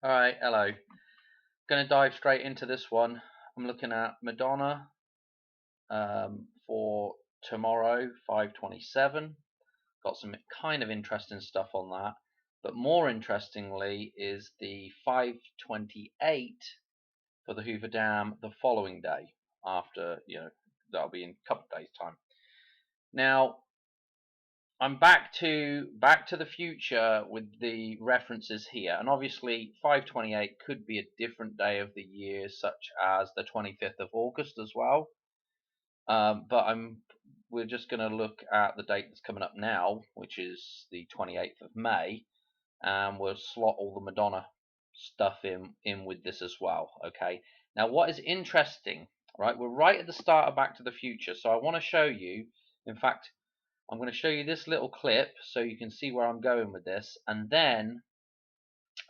Alright, hello. Gonna dive straight into this one. I'm looking at Madonna for tomorrow, 5/27. Got some kind of interesting stuff on that. But more interestingly is the 5/28 for the Hoover Dam the following day after, that'll be in a couple of days' time. Now, I'm back to the Future with the references here, and obviously 5/28 could be a different day of the year, such as the 25th of August as well. But we're just going to look at the date that's coming up now, which is the 28th of May, and we'll slot all the Madonna stuff in with this as well. Okay. Now, what is interesting, right? We're right at the start of Back to the Future, so I want to show you. In fact, I'm going to show you this little clip so you can see where I'm going with this, and then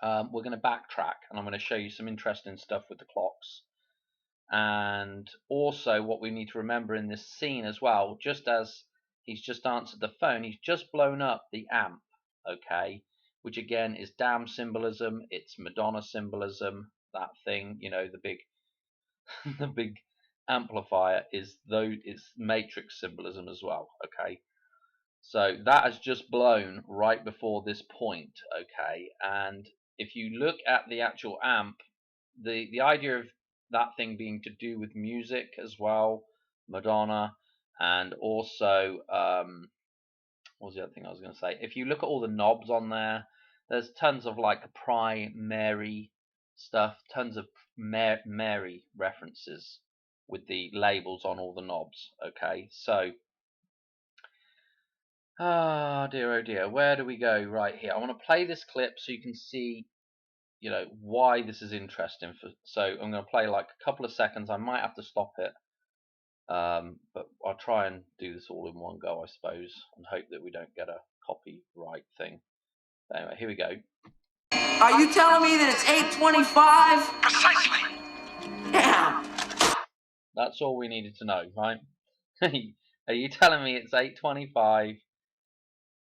we're going to backtrack, and I'm going to show you some interesting stuff with the clocks, and also what we need to remember in this scene as well. Just as he's just answered the phone, he's just blown up the amp, okay, which again is damn symbolism. It's Madonna symbolism. That thing, the big the big amplifier is matrix symbolism as well, okay. So that has just blown right before this point, okay? And if you look at the actual amp, the idea of that thing being to do with music as well, Madonna, and also what was the other thing I was going to say? If you look at all the knobs on there, there's tons of like primary stuff, tons of Mary references with the labels on all the knobs, okay? So oh dear, where do we go? Right here. I want to play this clip so you can see, why this is interesting. So I'm going to play like a couple of seconds. I might have to stop it, but I'll try and do this all in one go, I suppose, and hope that we don't get a copyright thing. But anyway, here we go. Are you telling me that it's 8:25? Precisely. Damn. That's all we needed to know, right? Are you telling me it's 8:25?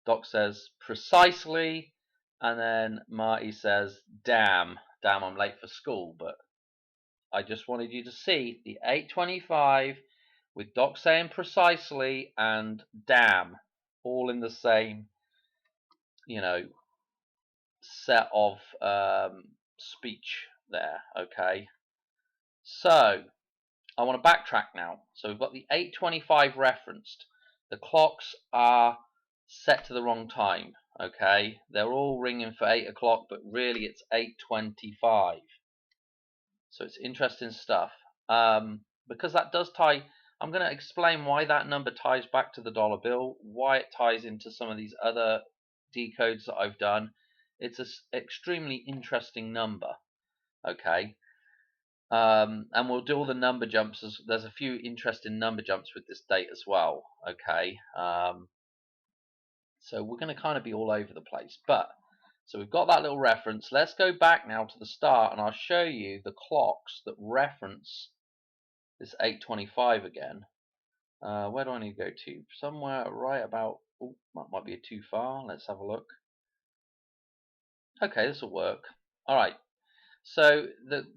Doc says precisely, and then Marty says, damn, I'm late for school. But I just wanted you to see the 8:25 with Doc saying precisely and damn, all in the same, set of speech there. Okay, so I want to backtrack now. So we've got the 8:25 referenced. The clocks are set to the wrong time. Okay, they're all ringing for 8 o'clock, but really it's 8:25. So it's interesting stuff. Because that does tie. I'm going to explain why that number ties back to the dollar bill, why it ties into some of these other decodes that I've done. It's an extremely interesting number. Okay. And we'll do all the number jumps. There's a few interesting number jumps with this date as well. Okay. So we're going to kind of be all over the place. So we've got that little reference. Let's go back now to the start, and I'll show you the clocks that reference this 8:25 again. Where do I need to go to? Somewhere right about. Oh, that might be too far. Let's have a look. Okay, this will work. All right. So the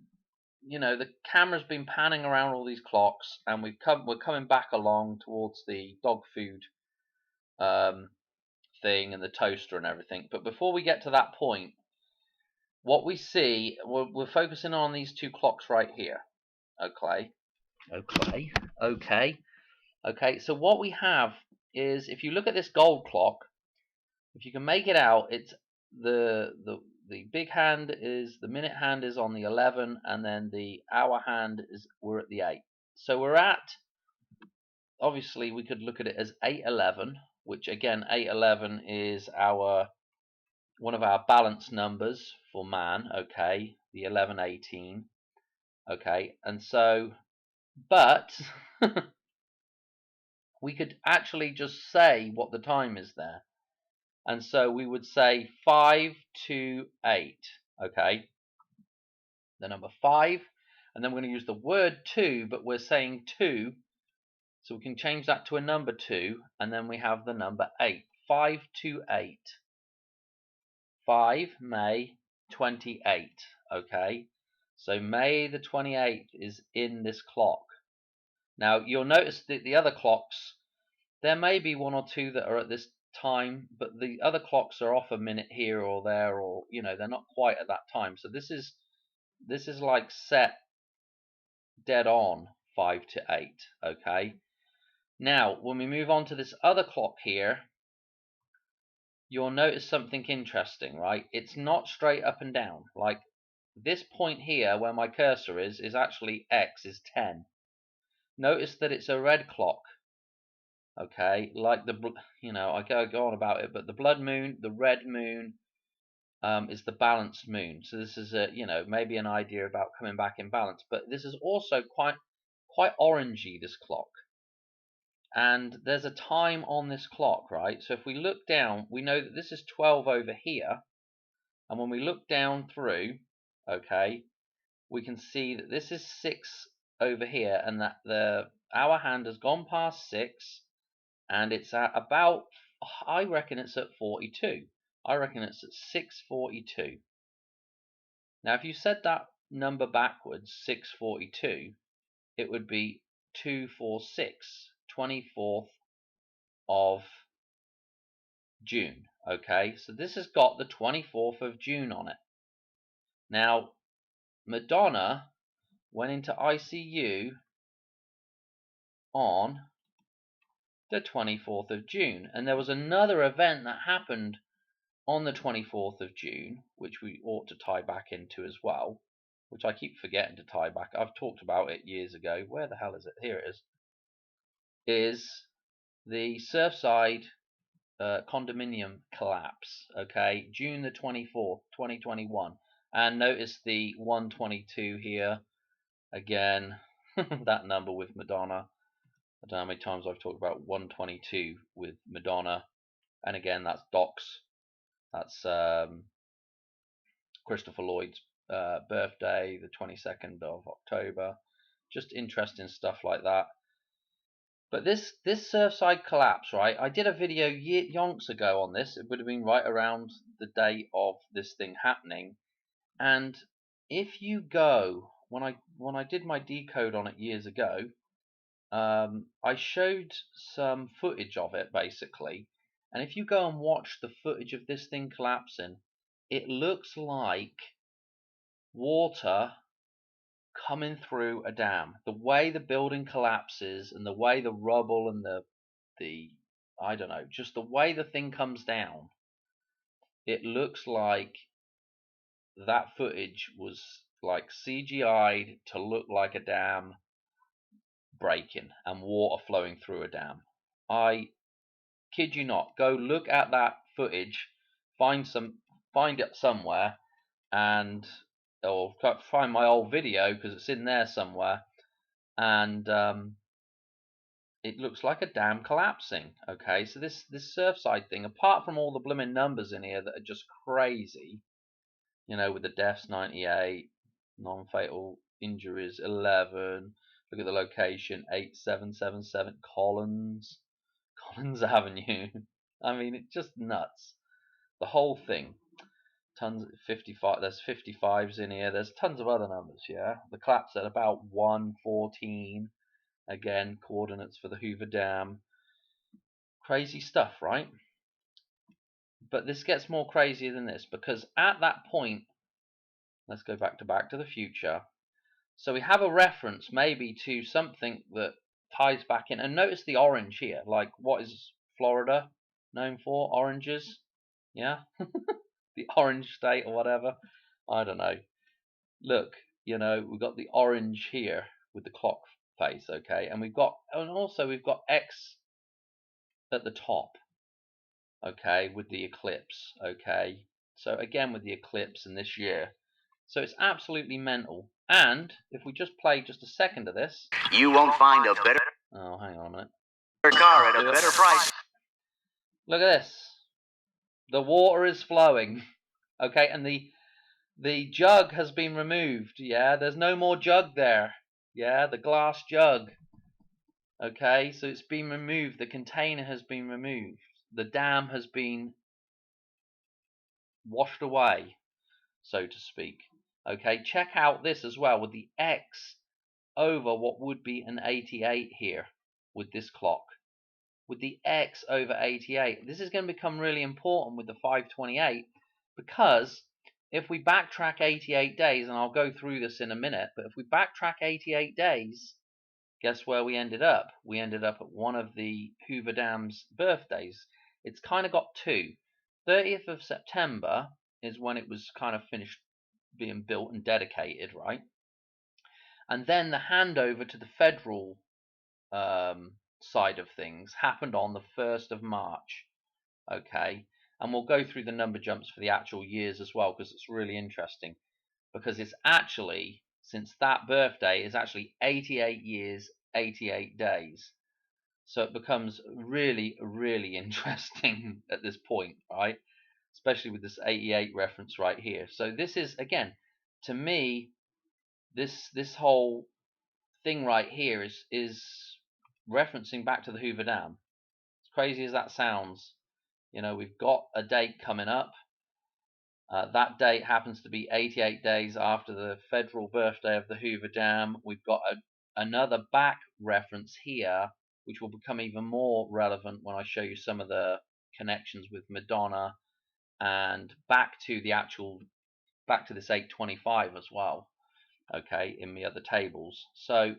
camera's been panning around all these clocks, and we're coming back along towards the dog food thing and the toaster and everything. But before we get to that point, what we see, we're focusing on these two clocks right here. Okay. So what we have is, if you look at this gold clock, if you can make it out, it's the big hand is, the minute hand is on the 11, and then the hour hand we're at the 8. So we're at, obviously we could look at it as 8:11, which again 8:11 is one of our balance numbers for man, okay, the 11:18, okay, and so, but we could actually just say what the time is there. And so we would say 5 to 8, okay? The number 5, and then we're going to use the word 2, but we're saying 2, so we can change that to a number 2, and then we have the number 8. 5 to 8. 5 May 28. Okay, so May the 28th is in this clock. Now you'll notice that the other clocks, there may be one or two that are at this time, but the other clocks are off a minute here or there, or they're not quite at that time. So this is like set dead on 5 to 8. Okay, now when we move on to this other clock here, you'll notice something interesting, right? It's not straight up and down. Like this point here where my cursor is actually X is 10. Notice that it's a red clock. Okay, like I go on about it, but the blood moon, the red moon, is the balanced moon. So this is maybe an idea about coming back in balance. But this is also quite orangey, this clock. And there's a time on this clock, right? So if we look down, we know that this is 12 over here, and when we look down through, okay, we can see that this is 6 over here, and that the hour hand has gone past 6, and it's at about, I reckon it's at 42. I reckon it's at 6:42. Now if you said that number backwards, 6:42, it would be 246, 24th of June. Okay, so this has got the 24th of June on it. Now Madonna went into ICU on the 24th of June, and there was another event that happened on the 24th of June, which we ought to tie back into as well, which I keep forgetting to tie back. I've talked about it years ago. Where the hell is it? Here it is the Surfside condominium collapse. Okay, June the 24th, 2021. And notice the 122 here again. That number with Madonna. I don't know how many times I've talked about 122 with Madonna. And again, that's Doc's. That's Christopher Lloyd's birthday, the 22nd of October. Just interesting stuff like that. But this Surfside collapse, right? I did a video yonks ago on this. It would have been right around the day of this thing happening. And if you go, when I did my decode on it years ago, I showed some footage of it basically. And if you go and watch the footage of this thing collapsing, it looks like water coming through a dam. The way the building collapses and the way the rubble and the I don't know, just the way the thing comes down, it looks like that footage was like CGI'd to look like a dam breaking and water flowing through a dam. I kid you not. Go look at that footage, find it somewhere, and or find my old video because it's in there somewhere, and it looks like a dam collapsing. Okay, so this Surfside thing, apart from all the blooming numbers in here that are just crazy, with the deaths 98, non-fatal injuries 11. Look at the location, 8777 Collins Avenue. I mean, it's just nuts. The whole thing. Tons of 55. There's 55s in here. There's tons of other numbers. Yeah, the collapse at about 1:14. Again, coordinates for the Hoover Dam. Crazy stuff, right? But this gets more crazier than this, because at that point, let's go back to the Future. So we have a reference maybe to something that ties back in. And notice the orange here. Like, what is Florida known for? Oranges? Yeah? The orange state or whatever. I don't know. Look, we've got the orange here with the clock face, okay? And also we've got X at the top, okay, with the eclipse, okay? So again with the eclipse in this year. So it's absolutely mental. And if we just play just a second of this, You won't find a better oh, hang on a minute. car at a better price. Look at this. The water is flowing, okay, and the jug has been removed. Yeah, there's no more jug there. Yeah, the glass jug. Okay, so it's been removed. The container has been removed. The dam has been washed away. so to speak. Okay, check out this as well with the X over what would be an 88 here with this clock. With the X over 88, this is going to become really important with the 528, because if we backtrack 88 days, and I'll go through this in a minute, but if we backtrack 88 days, guess where we ended up? We ended up at one of the Hoover Dam's birthdays. It's kind of got two. 30th of September is when it was kind of finished being built and dedicated, right? And then the handover to the federal side of things happened on the 1st of March. Okay, and we'll go through the number jumps for the actual years as well, because it's really interesting, because it's actually, since that birthday, is actually 88 years, 88 days. So it becomes really, really interesting at this point, right? Especially with this 88 reference right here. So this is, again, to me, this whole thing right here is referencing back to the Hoover Dam. As crazy as that sounds, you know, we've got a date coming up. That date happens to be 88 days after the federal birthday of the Hoover Dam. We've got another back reference here, which will become even more relevant when I show you some of the connections with Madonna, and back to this 825 as well. Okay, in the other tables. So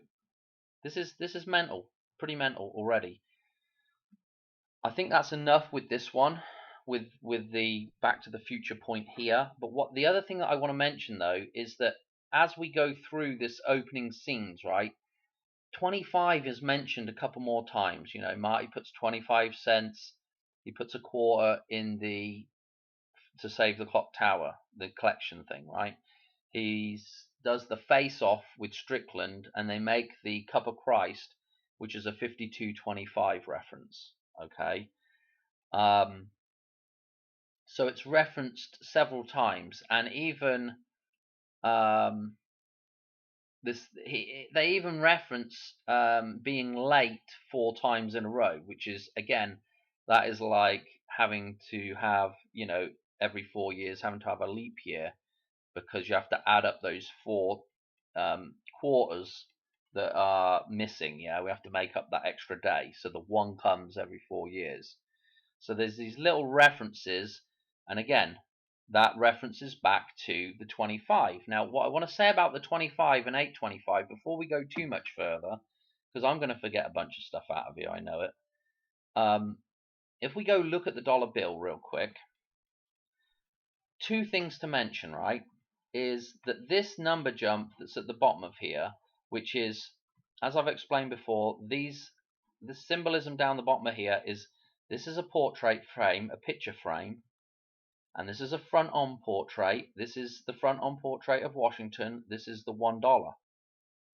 this is mental, pretty mental already. I think that's enough with this one, with the Back to the Future point here. But what the other thing that I want to mention though is that as we go through this opening scenes, right, 25 is mentioned a couple more times. You know, Marty puts 25 cents, he puts a quarter in the to save the clock tower, the collection thing, right? He does the face off with Strickland, and they make the Cup of Christ, which is a 52-25 reference. Okay, so it's referenced several times, and even they even reference being late 4 times in a row, which is, again, that is like having to have, you know, every 4 years having to have a leap year, because you have to add up those 4 quarters that are missing. Yeah, we have to make up that extra day, so the one comes every 4 years. So there's these little references, and again, that references back to the 25. Now, what I want to say about the 25 and 825 before we go too much further, because I'm going to forget a bunch of stuff out of you, I know it. If we go look at the dollar bill real quick, 2 things to mention, right, is that this number jump that's at the bottom of here, which is, as I've explained before, the symbolism down the bottom of here is, this is a portrait frame, a picture frame, and this is a front-on portrait. This is the front-on portrait of Washington. This is the $1.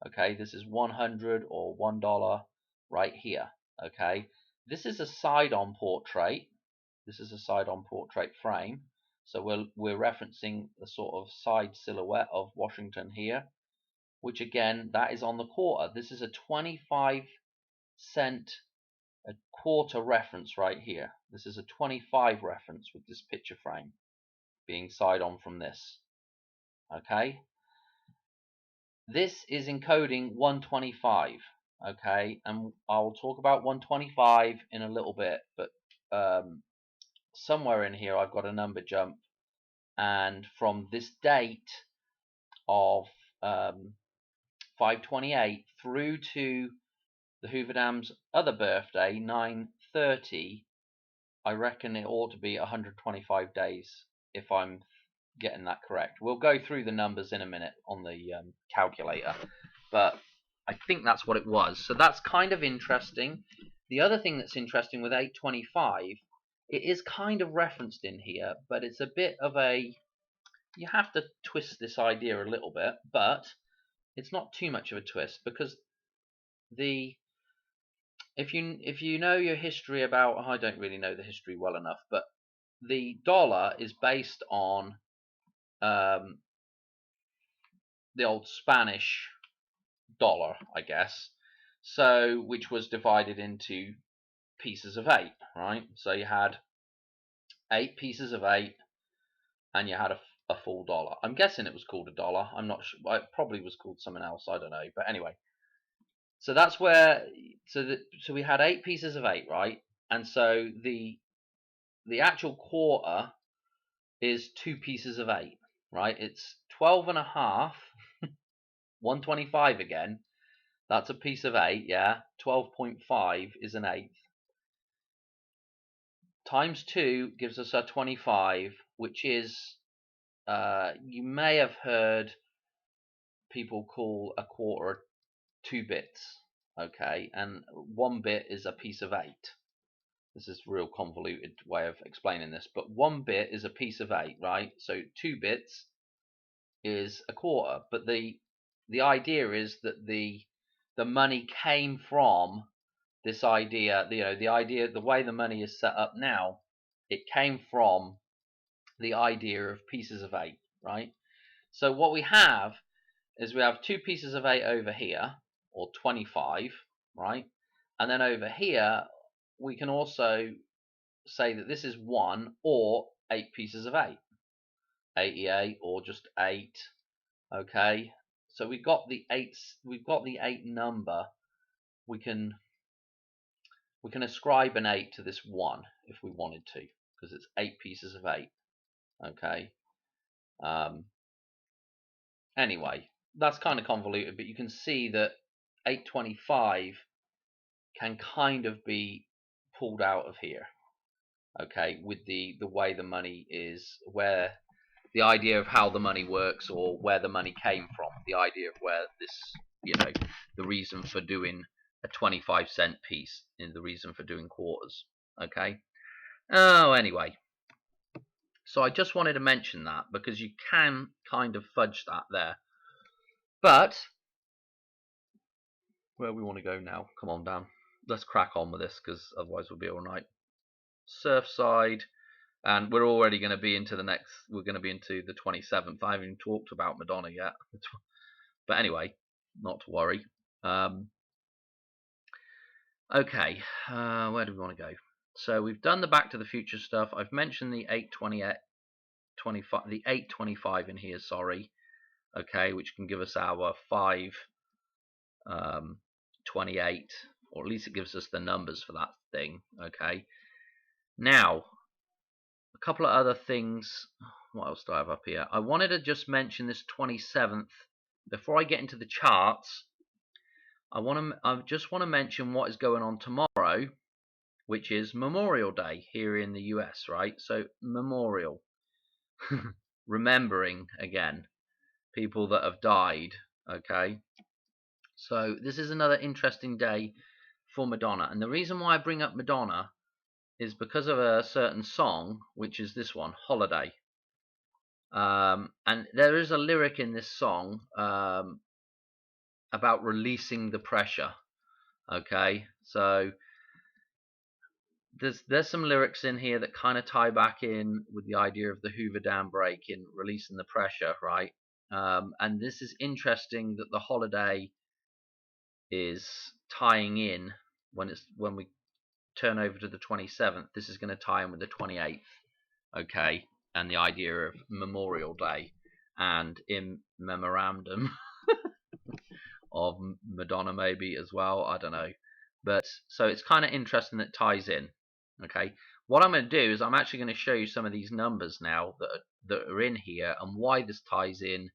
Okay, this is 100 or $1 right here. Okay, this is a side-on portrait. This is a side-on portrait frame. So we're referencing the sort of side silhouette of Washington here, which again, that is on the quarter. This is a 25 cent a quarter reference right here. This is a 25 reference with this picture frame being side on from this. Okay, this is encoding 125. Okay, and I'll talk about 125 in a little bit, but somewhere in here I've got a number jump, and from this date of 528 through to the Hoover Dam's other birthday, 9/30, I reckon it ought to be 125 days, if I'm getting that correct. We'll go through the numbers in a minute on the calculator, but I think that's what it was. So that's kind of interesting. The other thing that's interesting with 825, it is kind of referenced in here, but it's a bit of a, you have to twist this idea a little bit, but it's not too much of a twist, because if you know your history about, I don't really know the history well enough, but the dollar is based on the old Spanish dollar, I guess, so which was divided into pieces of 8, right? So you had 8 pieces of 8, and you had a full dollar. I'm guessing it was called a dollar. I'm not sure. It probably was called something else. I don't know. But anyway, so that's where so we had 8 pieces of 8, right? And so the actual quarter is 2 pieces of 8, right? It's 12 and a half, 125 again. That's a piece of 8, yeah. 12.5 is an eighth. Times 2 gives us a 25, which is, you may have heard people call a quarter 2 bits, okay? And 1 bit is a piece of 8. This is a real convoluted way of explaining this, but 1 bit is a piece of 8, right? So 2 bits is a quarter, but the idea is that the money came from this idea. The idea, the way the money is set up now, it came from the idea of pieces of 8, right? So what we have is we have 2 pieces of 8 over here, or 25, right? And then over here we can also say that this is 1 or 8 pieces of 8, 88 or just 8. Okay, so we've got the 8 number. We can ascribe an 8 to this 1 if we wanted to, because it's 8 pieces of 8. Okay. Anyway, that's kind of convoluted, but you can see that 825 can kind of be pulled out of here. Okay, with the way the money is, where the idea of how the money works, or where the money came from, the idea of where this, the reason for doing a 25-cent piece, and the reason for doing quarters. Okay. Oh, anyway, so I just wanted to mention that, because you can kind of fudge that there. But where we want to go now? Come on, Dan. Let's crack on with this, because otherwise we'll be all night. Surfside. And we're already going to be into we're going to be into the 27th. I haven't even talked about Madonna yet. But anyway, not to worry. Okay, where do we want to go? So we've done the Back to the Future stuff. I've mentioned the 825 in here, sorry. Okay, which can give us our 528, or at least it gives us the numbers for that thing. Okay. Now, a couple of other things. What else do I have up here? I wanted to just mention this 27th. Before I get into the charts, I just want to mention what is going on tomorrow, which is Memorial Day here in the US, right? So memorial, remembering again people that have died. Okay, so this is another interesting day for Madonna, and the reason why I bring up Madonna is because of a certain song, which is this one, Holiday. And there is a lyric in this song about releasing the pressure. Okay, so there's some lyrics in here that kind of tie back in with the idea of the Hoover Dam break in releasing the pressure, right? And this is interesting that the holiday is tying in when we turn over to the 27th. This is going to tie in with the 28th, okay, and the idea of Memorial Day and in memorandum of Madonna maybe as well, I don't know. But so it's kind of interesting that it ties in. Okay, what I'm going to do is I'm actually going to show you some of these numbers now that are in here, and why this ties in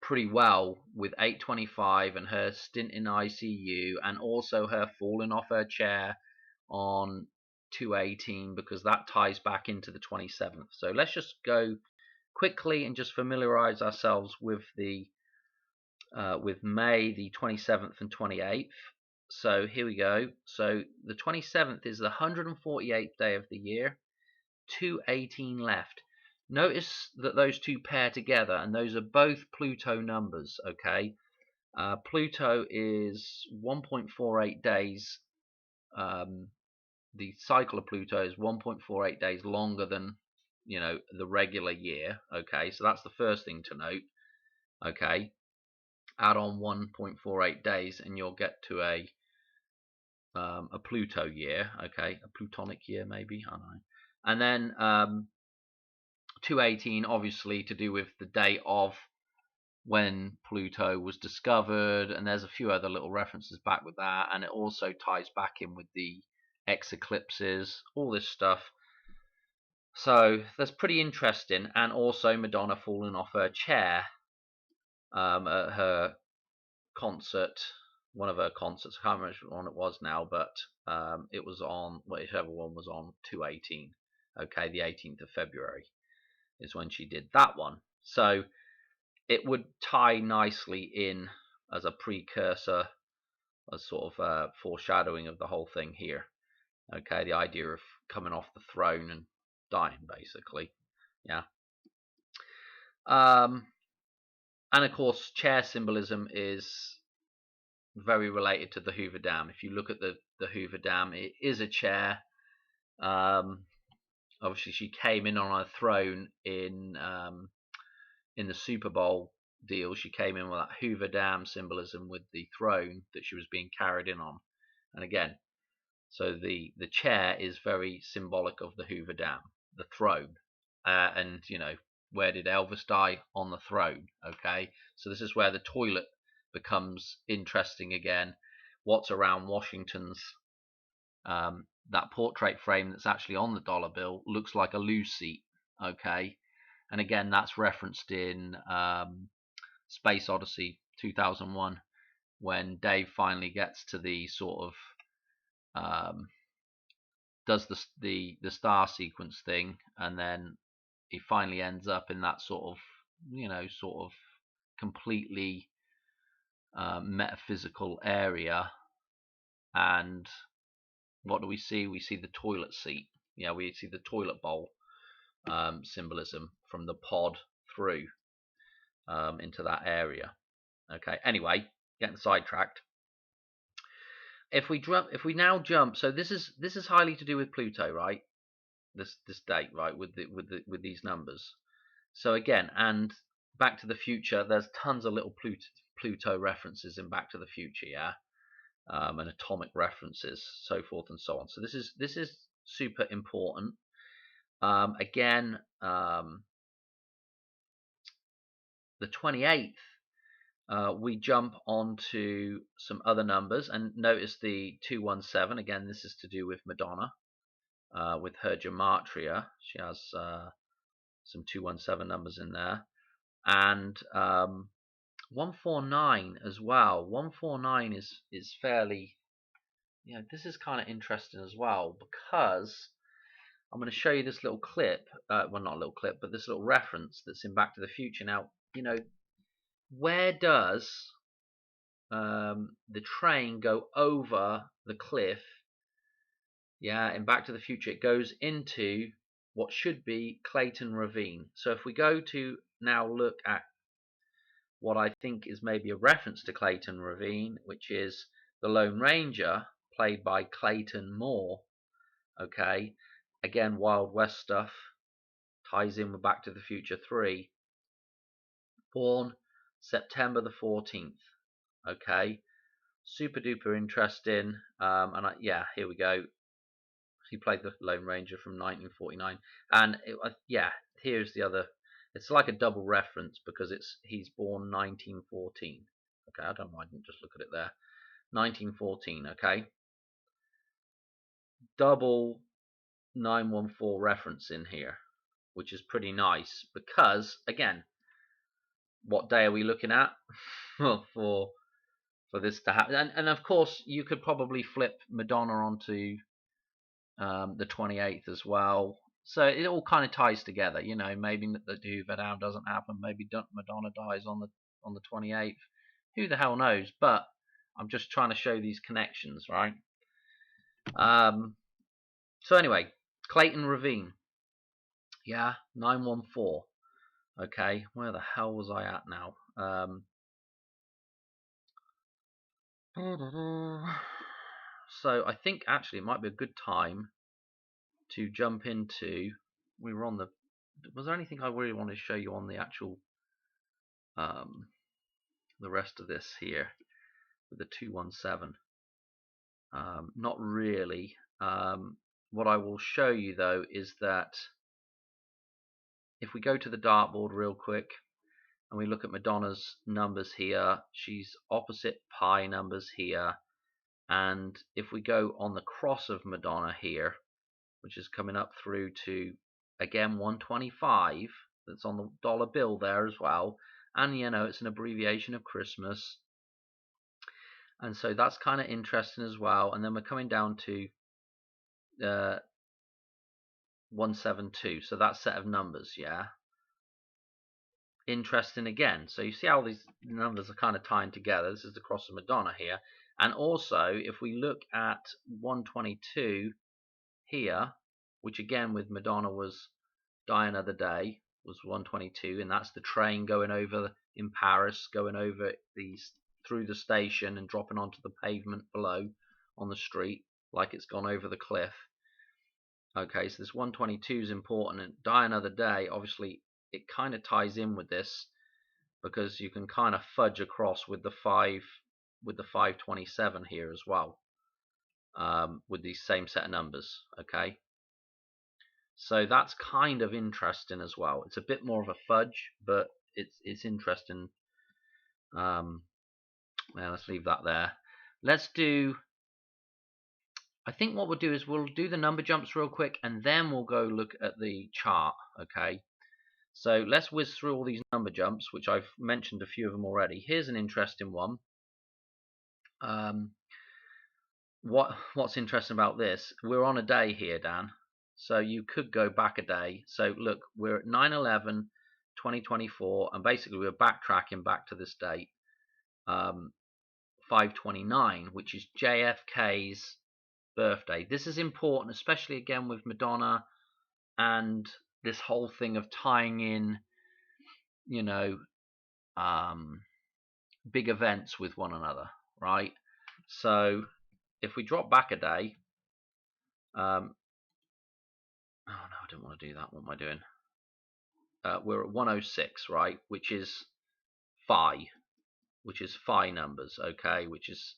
pretty well with 825 and her stint in ICU, and also her falling off her chair on 218, because that ties back into the 27th. So let's just go quickly and just familiarize ourselves with the with May the 27th and 28th. So here we go. So the 27th is the 148th day of the year, 218 left. Notice that those two pair together, and those are both Pluto numbers, okay? Pluto is 1.48 days. The cycle of Pluto is 1.48 days longer than, the regular year, okay? So that's the first thing to note, okay? Add on 1.48 days and you'll get to a Pluto year, okay? A Plutonic year maybe, I don't know. And then 218, obviously, to do with the date of when Pluto was discovered, and there's a few other little references back with that, and it also ties back in with the eclipses, all this stuff. So that's pretty interesting. And also Madonna falling off her chair at her concert, one of her concerts. I can't remember which one it was now, but it was on, whichever one was on 218. Okay, the 18th of February is when she did that one. So it would tie nicely in as a precursor, a sort of foreshadowing of the whole thing here. Okay, the idea of coming off the throne and dying, basically. Yeah. And of course, chair symbolism is very related to the Hoover Dam. If you look at the Hoover Dam, it is a chair. Obviously, she came in on a throne in the Super Bowl deal. She came in with that Hoover Dam symbolism with the throne that she was being carried in on. And again, so the chair is very symbolic of the Hoover Dam, the throne. And, you know, where did Elvis die? On the throne. Okay, so this is where the toilet becomes interesting again. What's around Washington's that portrait frame that's actually on the dollar bill looks like a loo seat. Okay, and again that's referenced in Space Odyssey 2001 when Dave finally gets to the sort of does the star sequence thing, and then he finally ends up in that sort of, you know, sort of completely metaphysical area. And what do we see? We see the toilet seat. Yeah, we see the toilet bowl symbolism from the pod through into that area. Okay. Anyway, getting sidetracked. If we now jump, so this is highly to do with Pluto, right? This date, right, with these numbers. So again, and Back to the Future, there's tons of little Pluto references in Back to the Future, yeah, and atomic references, so forth and so on. So this is super important. Again, the 28th, we jump onto some other numbers, and notice the 217. Again, this is to do with Madonna, with her gematria. She has some 217 numbers in there, and 149 as well. 149 is fairly, you know, this is kind of interesting as well, because I'm going to show you this little clip, well, not a little clip, but this little reference that's in Back to the Future. Now, you know, where does the train go over the cliff? Yeah, in Back to the Future, it goes into what should be Clayton Ravine. So if we go to now look at what I think is maybe a reference to Clayton Ravine, which is the Lone Ranger, played by Clayton Moore. Okay, again, Wild West stuff, ties in with Back to the Future 3. Born September the 14th. Okay, super duper interesting. Yeah, here we go. He played the Lone Ranger from 1949, and yeah, here's the other. It's like a double reference because he's born 1914. Okay, I don't know. I didn't just look at it there. 1914. Okay, double 914 reference in here, which is pretty nice because, again, what day are we looking at for this to happen? And of course, you could probably flip Madonna onto the 28th as well. So it all kind of ties together, you know. Maybe the Hoover Dam doesn't happen. Maybe Madonna dies on the 28th. Who the hell knows? But I'm just trying to show these connections, right? So anyway, Clayton Ravine. Yeah, 914. Okay, where the hell was I at now? So I think actually it might be a good time to jump into. We were on the. Was there anything I really wanted to show you on the actual, the rest of this here with the 217? Not really. What I will show you though is that if if we go to the dartboard real quick and we look at Madonna's numbers here, she's opposite pi numbers here. And if we go on the cross of Madonna here, which is coming up through to, again, 125, that's on the dollar bill there as well. And, you know, it's an abbreviation of Christmas. And so that's kind of interesting as well. And then we're coming down to 172. So that set of numbers, yeah. Interesting again. So you see how these numbers are kind of tying together. This is the cross of Madonna here. And also, if we look at 122 here, which again with Madonna was Die Another Day, was 122, and that's the train going over in Paris, going over these through the station and dropping onto the pavement below on the street like it's gone over the cliff. Okay, so this 122 is important, and Die Another Day, obviously it kind of ties in with this because you can kind of fudge across with the 527 here as well, with these same set of numbers. Okay, so that's kind of interesting as well. It's a bit more of a fudge, but it's interesting. Well, let's leave that there. Let's do, I think what we'll do is we'll do the number jumps real quick and then we'll go look at the chart. Okay, so let's whiz through all these number jumps, which I've mentioned a few of them already. Here's an interesting one. What's interesting about this, we're on a day here, Dan, so you could go back a day. So look, we're at 9/11/2024, and basically we're backtracking back to this date, 5/29, which is JFK's birthday. This is important, especially again with Madonna and this whole thing of tying in, you know, big events with one another, right? So if we drop back a day, oh no, I don't want to do that. What am I doing? We're at 106, right? Which is phi numbers, okay? Which is,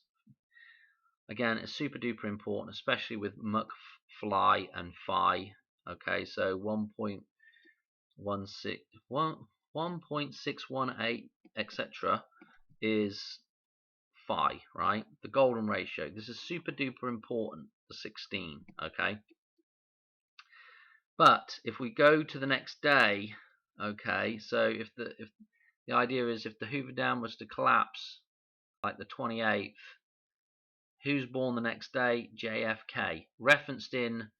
again, it's super duper important, especially with muck, fly, and phi. Okay, so 1.618, etc. is phi, right? The golden ratio. This is super duper important, the 16, okay? But if we go to the next day, okay, so if the idea is if the Hoover Dam was to collapse like the 28th, who's born the next day? JFK, referenced in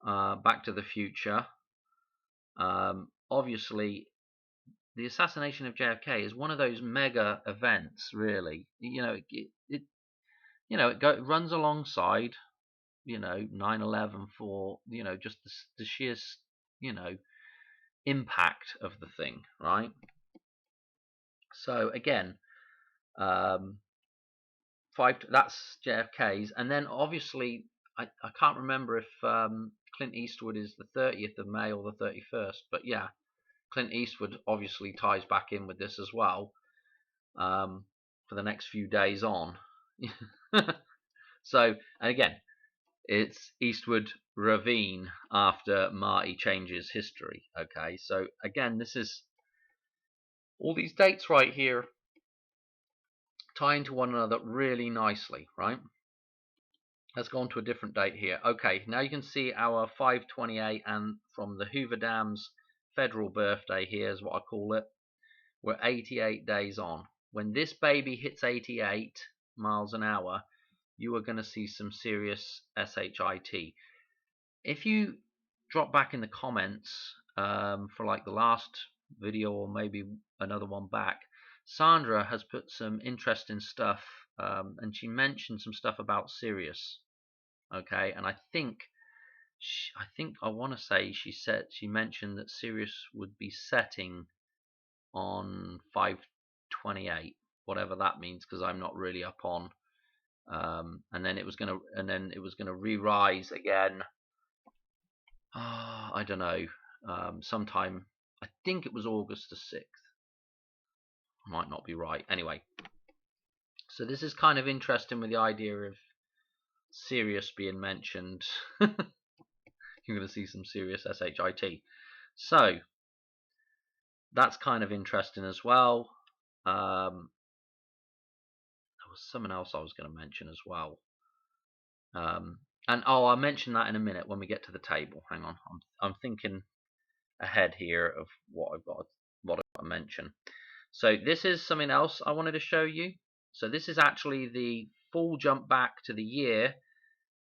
Back to the Future. Obviously, the assassination of JFK is one of those mega events, really. You know, it runs alongside, you know, 9/11 for, you know, just the sheer, you know, impact of the thing, right? So again, that's JFK's, and then obviously I can't remember if Clint Eastwood is the 30th of May or the 31st, but yeah, Clint Eastwood obviously ties back in with this as well, for the next few days on. So, and again, it's Eastwood Ravine after Marty changes history. Okay, so again, this is all these dates right here tie into one another really nicely, right? Let's go on to a different date here. Okay, now you can see our 5/28, and from the Hoover Dam's federal birthday here is what I call it. We're 88 days on. When this baby hits 88 miles an hour, you are going to see some serious SHIT. If you drop back in the comments for like the last video or maybe another one back, Sandra has put some interesting stuff, and she mentioned some stuff about Sirius. Okay, and I want to say she mentioned that Sirius would be setting on 5/28, whatever that means, because I'm not really up on. And then it was gonna re-rise again. I don't know. Sometime, I think it was August the 6th. Might not be right. Anyway, so this is kind of interesting with the idea of Sirius being mentioned. You're going to see some serious SHIT. So that's kind of interesting as well. There was something else I was going to mention as well. And I'll mention that in a minute when we get to the table. Hang on, I'm thinking ahead here of what I've got to mention. So this is something else I wanted to show you. So this is actually the full jump back to the year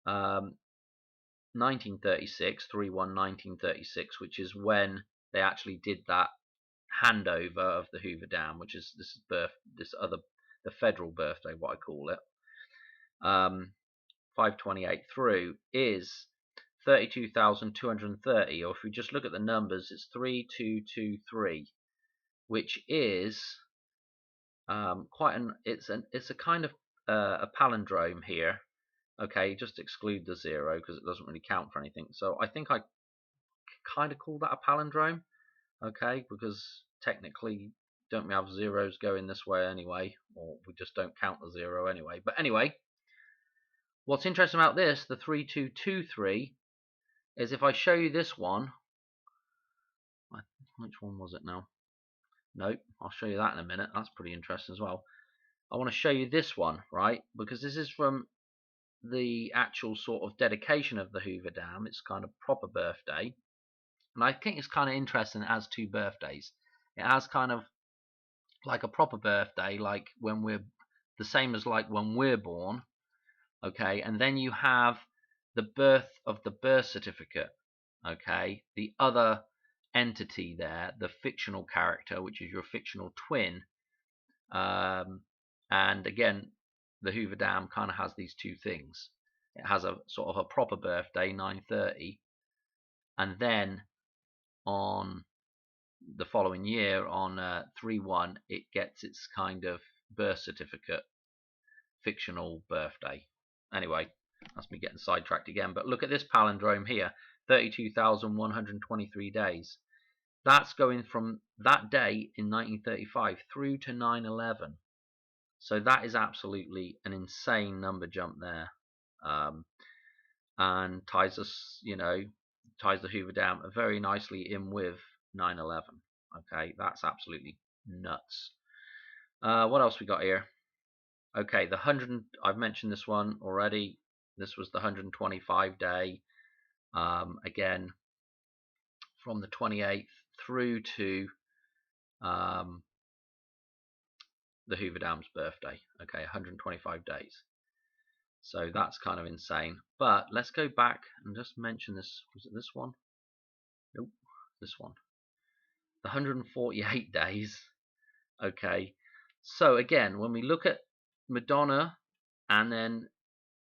1936, 3/1/1936, which is when they actually did that handover of the Hoover Dam, which is the federal birthday, what I call it. 528 through is 32,230, or if we just look at the numbers, it's 3223, which is it's a kind of a palindrome here. Okay, just exclude the zero because it doesn't really count for anything. So I think I kind of call that a palindrome. Okay, because technically, don't we have zeros going this way anyway, or we just don't count the zero anyway. But anyway, what's interesting about this, the 3223, is if I show you this one, which one was it now? Nope, I'll show you that in a minute. That's pretty interesting as well. I want to show you this one, right? Because this is from the actual sort of dedication of the Hoover Dam. It's kind of proper birthday. And I think it's kind of interesting it has two birthdays. It has kind of like a proper birthday, like when we're the same as like when we're born, okay, and then you have the birth of the birth certificate, okay, the other entity there, the fictional character, which is your fictional twin, and again, the Hoover Dam kind of has these two things. It has a sort of a proper birthday, 9/30, and then on the following year, on 3/1, it gets its kind of birth certificate, fictional birthday. Anyway, that's me getting sidetracked again. But look at this palindrome here, 32,123 days. That's going from that day in 1935 through to 9/11. So that is absolutely an insane number jump there, and ties us, ties the Hoover Dam very nicely in with 9/11. Okay, that's absolutely nuts. What else we got here? Okay, the 100. I've mentioned this one already. This was the 125 day. Again, from the 28th through to the Hoover Dam's birthday. Okay, 125 days. So that's kind of insane. But let's go back and just mention this. Was it this one? Nope, this one. The 148 days. Okay, so again, when we look at Madonna and then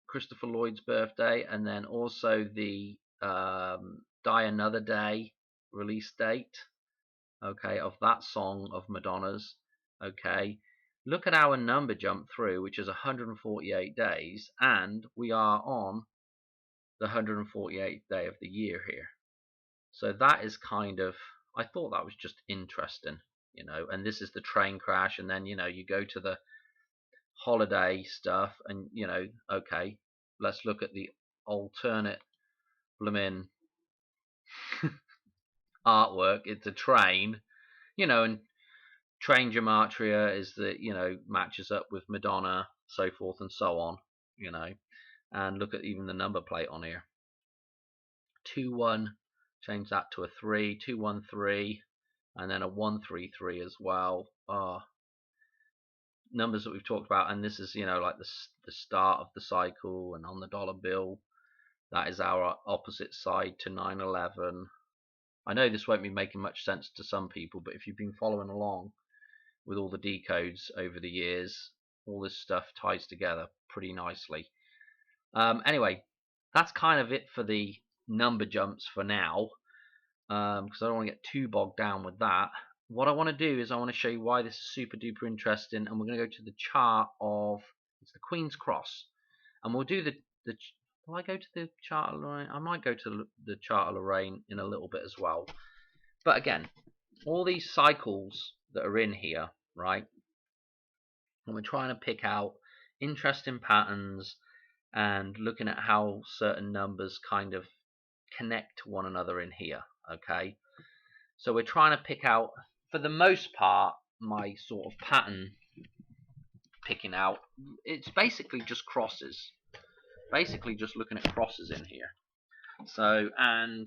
Christopher Lloyd's birthday, and then also the Die Another Day release date, okay, of that song of Madonna's, okay, look at our number jump through, which is 148 days, and we are on the 148th day of the year here. So that is kind of, I thought that was just interesting, and this is the train crash, and then, you go to the holiday stuff, and, okay, let's look at the alternate blooming artwork. It's a train, and Train Gematria is the, matches up with Madonna, so forth and so on, and look at even the number plate on here. 2-1, change that to a 3, 2-1-3, and then a 1-3-3 as well. Numbers that we've talked about, and this is, like the start of the cycle, and on the dollar bill, that is our opposite side to 9/11. I know this won't be making much sense to some people, but if you've been following along with all the decodes over the years, all this stuff ties together pretty nicely. Anyway, that's kind of it for the number jumps for now, because I don't want to get too bogged down with that. What I want to do is I want to show you why this is super duper interesting, and we're going to go to the chart of, it's the Queen's Cross, and we'll do the will I go to the chart of Lorraine? I might go to the chart of Lorraine in a little bit as well. But again, all these cycles that are in here, right? And we're trying to pick out interesting patterns and looking at how certain numbers kind of connect to one another in here, okay? So we're trying to pick out for the most part, my sort of pattern picking out, it's basically just crosses. Basically just looking at crosses in here. So, and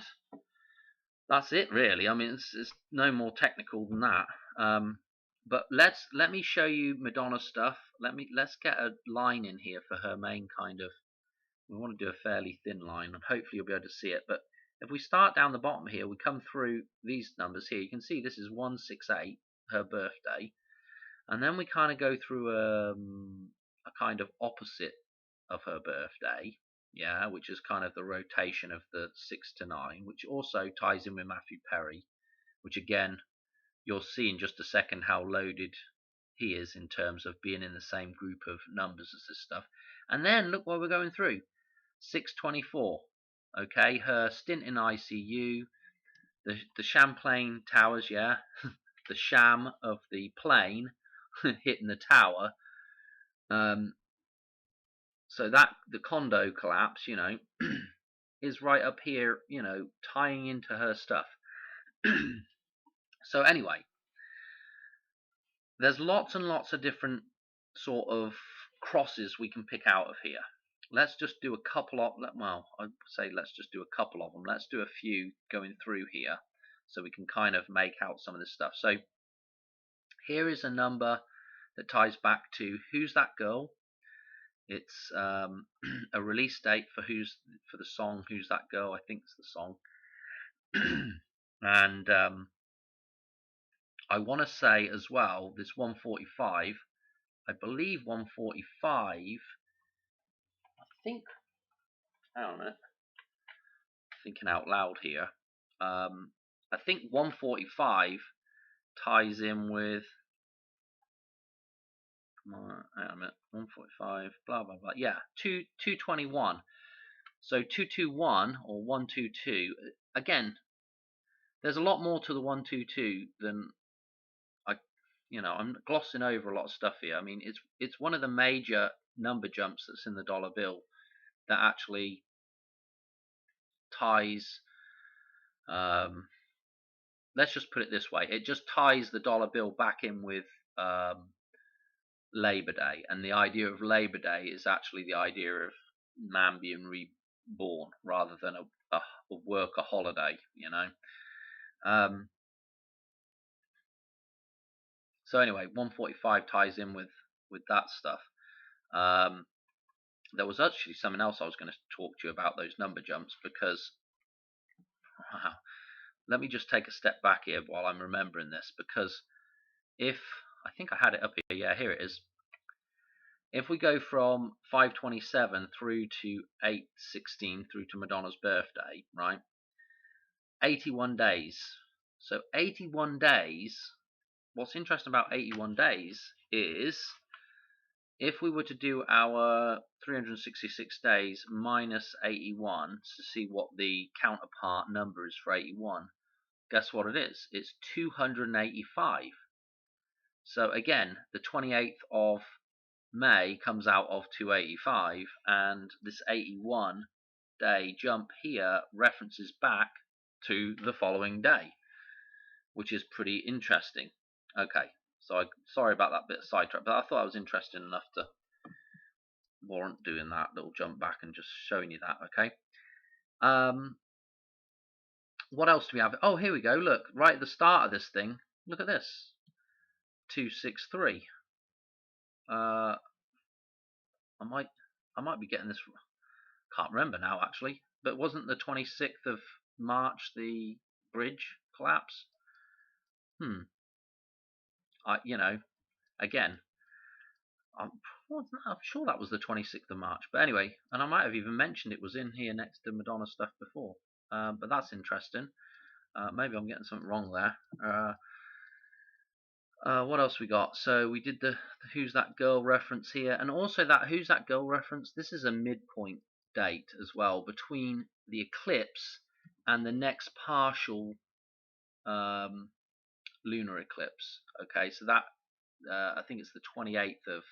that's it really. I mean, it's no more technical than that. But let me show you Madonna stuff. Let's get a line in here for her main kind of. We want to do a fairly thin line, and hopefully you'll be able to see it. But if we start down the bottom here, we come through these numbers here. You can see this is 168, her birthday, and then we kind of go through a kind of opposite of her birthday, yeah, which is kind of the rotation of the 6 to 9, which also ties in with Matthew Perry, which again, you'll see in just a second how loaded he is in terms of being in the same group of numbers as this stuff. And then look what we're going through. 624, okay, her stint in ICU, the Champlain Towers, yeah, the sham of the plane hitting the tower. So that the condo collapse, you know, is right up here, you know, tying into her stuff. So anyway, there's lots and lots of different sort of crosses we can pick out of here. Let's just do a couple of, well, I'd say let's just do a couple of them. Let's do a few going through here so we can kind of make out some of this stuff. So here is a number that ties back to Who's That Girl? It's a release date for the song Who's That Girl? I think it's the song. And I want to say as well, this 145, I believe 145, I think, hang on a minute, thinking out loud here, I think 145 ties in with, hang on a minute, 145, blah, blah, blah, yeah, 221. So 221 or 122, again, there's a lot more to the 122 than I'm glossing over a lot of stuff here. I mean, it's one of the major number jumps that's in the dollar bill that actually ties. Let's just put it this way: it just ties the dollar bill back in with Labor Day, and the idea of Labor Day is actually the idea of man being reborn rather than a worker holiday. You know. So anyway, 145 ties in with that stuff. There was actually something else I was going to talk to you about those number jumps, because let me just take a step back here while I'm remembering this, because if I think I had it up here, yeah, here it is. If we go from 527 through to 816 through to Madonna's birthday, right? 81 days. So 81 days. What's interesting about 81 days is if we were to do our 366 days minus 81 to see what the counterpart number is for 81, guess what it is? It's 285. So again, the 28th of May comes out of 285, and this 81 day jump here references back to the following day, which is pretty interesting. Okay, so sorry about that bit of sidetrack, but I thought it was interesting enough to warrant doing that little jump back and just showing you that. Okay. What else do we have? Oh, here we go. Look, right at the start of this thing. Look at this. 263. I might be getting this. Can't remember now actually. But wasn't the 26th of March the bridge collapse? Again, I'm sure that was the 26th of March. But anyway, and I might have even mentioned it was in here next to Madonna stuff before. But that's interesting. Maybe I'm getting something wrong there. What else we got? So we did the Who's That Girl reference here, and also that Who's That Girl reference. This is a midpoint date as well between the eclipse and the next partial lunar eclipse. Okay, so that I think it's the 28th of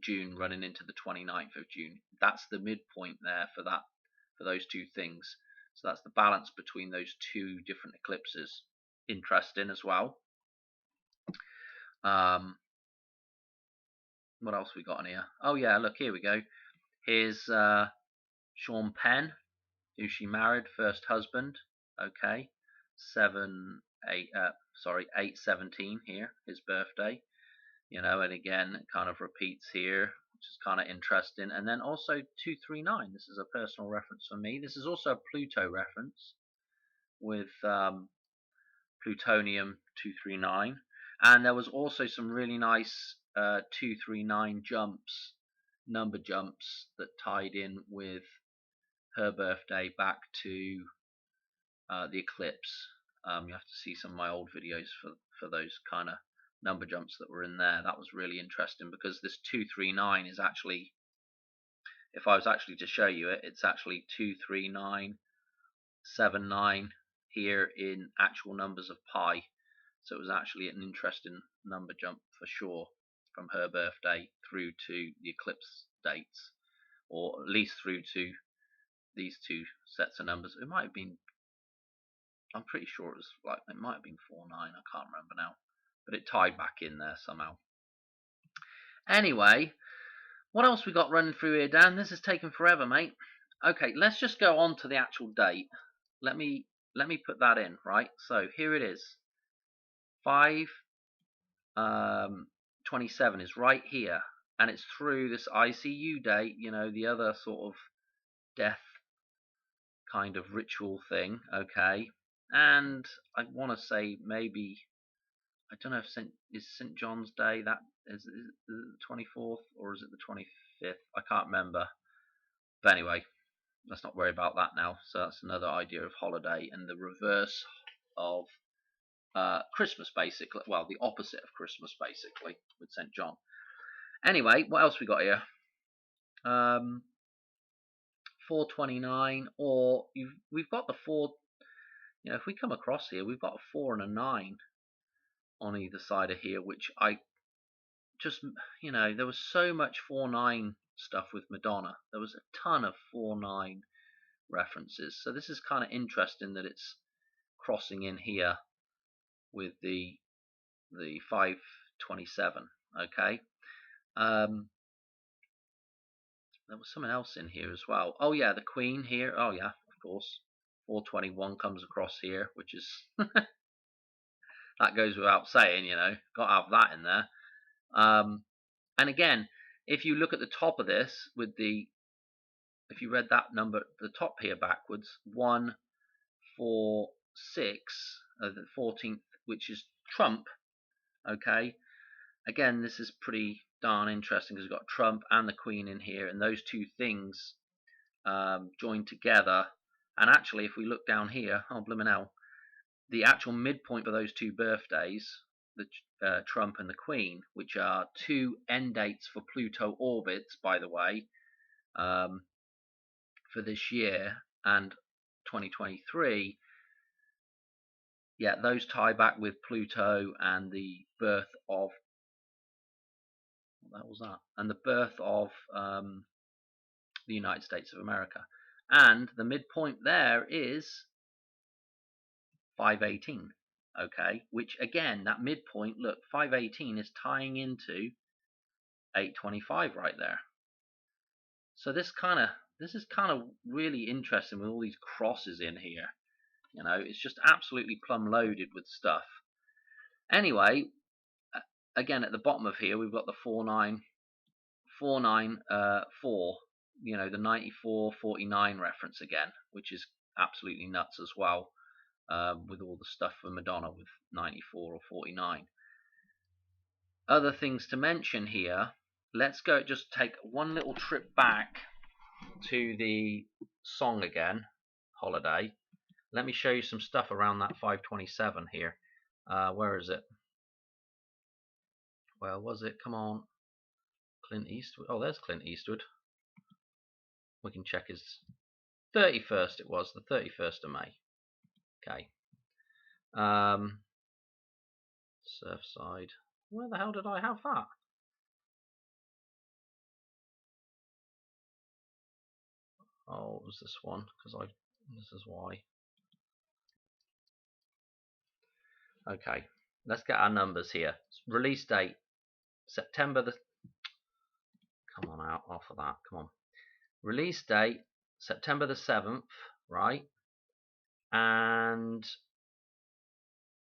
June running into the 29th of June. That's the midpoint there for those two things. So that's the balance between those two different eclipses. interesting as well. What else we got in here? Oh yeah, look, here we go. Here's Sean Penn, who she married, first husband. Okay, 8/17 here, his birthday. You know, and again, it kind of repeats here, which is kind of interesting. And then also 239. This is a personal reference for me. This is also a Pluto reference with plutonium 239. And there was also some really nice 239 jumps, number jumps, that tied in with her birthday back to the eclipse. You have to see some of my old videos for those kind of number jumps that were in there. That was really interesting because this 239 is actually, if I was actually to show you it, it's actually 23979 here in actual numbers of pi. So it was actually an interesting number jump for sure, from her birthday through to the eclipse dates, or at least through to these two sets of numbers. It might have been, I'm pretty sure it was like, it might have been 49, I can't remember now, but it tied back in there somehow. Anyway, what else we got running through here, Dan? This is taking forever, mate. Okay, let's just go on to the actual date. Let me put that in, right? So here it is. 5/27 is right here, and it's through this ICU date, you know, the other sort of death kind of ritual thing, okay? And I want to say maybe, I don't know if St. John's Day, that is it the 24th or is it the 25th? I can't remember. But anyway, let's not worry about that now. So that's another idea of holiday, and the reverse of Christmas, basically. Well, the opposite of Christmas, basically, with St. John. Anyway, what else we got here? 429, or we've got the 4. You know, if we come across here, we've got a 4 and a 9 on either side of here, which I just, you know, there was so much 4/9 stuff with Madonna. There was a ton of 4/9 references. So this is kind of interesting that it's crossing in here with the 5/27. Okay. There was something else in here as well. Oh yeah, the Queen here. Oh yeah, of course. 4/21 comes across here, which is that goes without saying, you know. Got to have that in there. And again, if you look at the top of this with the, if you read that number at the top here backwards, 146, the 14th, which is Trump. Okay. Again, this is pretty darn interesting because we've got Trump and the Queen in here, and those two things joined together. And actually, if we look down here, oh blimey now, the actual midpoint for those two birthdays, the Trump and the Queen, which are two end dates for Pluto orbits, by the way, for this year and 2023. Yeah, those tie back with Pluto and the birth of, what was that? And the birth of the United States of America. And the midpoint there is 5/18. Okay, which again, that midpoint, look, 5/18 is tying into 8/25 right there. So this is kind of really interesting with all these crosses in here. You know, it's just absolutely plumb loaded with stuff. Anyway, again, at the bottom of here, we've got the 4/9/4. You know, the 94/49 reference again, which is absolutely nuts as well, with all the stuff for Madonna with 94 or 49. Other things to mention here. Let's go, just take one little trip back to the song again, Holiday. Let me show you some stuff around that 5/27 here. Where is it? Where was it? Come on. Clint Eastwood. Oh, there's Clint Eastwood. We can check his 31st. It was the 31st of May. Okay. Surfside. Where the hell did I have that? Oh, it was this one, because this is why. Okay, let's get our numbers here. Release date September the. Come on out off of that. Come on. Release date September the 7th, right? And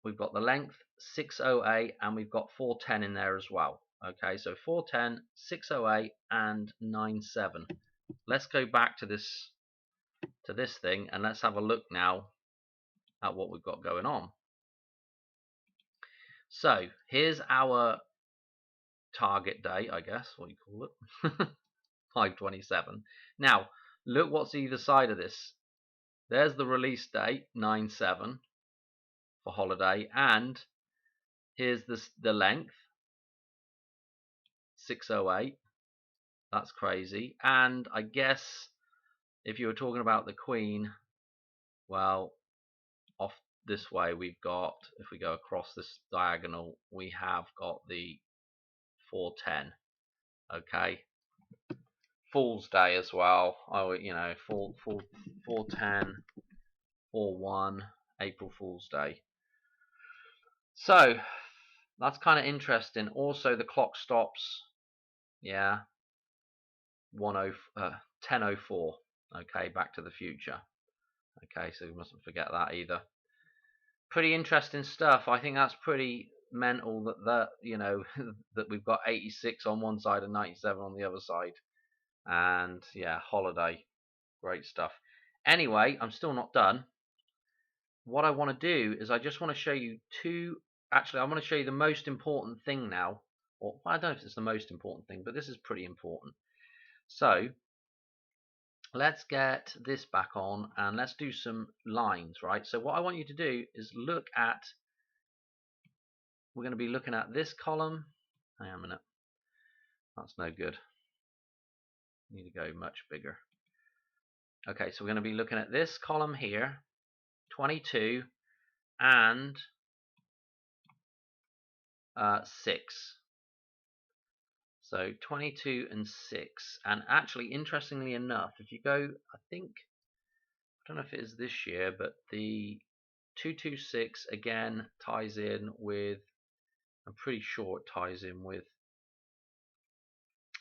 we've got the length 608 and we've got 410 in there as well. Okay, so 410, 608 and 97. Let's go back to this thing and let's have a look now at what we've got going on. So here's our target date, I guess, what you call it. 5/27. Now look what's either side of this. There's the release date 9/7 for holiday, and here's the length 608. That's crazy. And I guess if you were talking about the Queen, well, off this way we've got, if we go across this diagonal, we have got the 410. Okay, Fool's Day as well. Oh, you know, 410, 4/1, April Fool's Day. So that's kind of interesting. Also, the clock stops. Yeah, 10:04. Okay, Back to the Future. Okay, so we mustn't forget that either. Pretty interesting stuff. I think that's pretty mental that you know that we've got 86 on one side and 97 on the other side. And yeah, holiday, great stuff. Anyway, I'm still not done. What I want to do is I just want to show you two. Actually, I want to show you the most important thing now. Or I don't know if it's the most important thing, but this is pretty important. So let's get this back on and let's do some lines, right? So what I want you to do is look at, we're going to be looking at this column. Hang on a minute. That's no good. Need to go much bigger. Okay, so we're going to be looking at this column here, 22 and 6. So 22 and 6. And actually, interestingly enough, if you go, I don't know if it is this year, but the 226 again ties in with, I'm pretty sure it ties in with,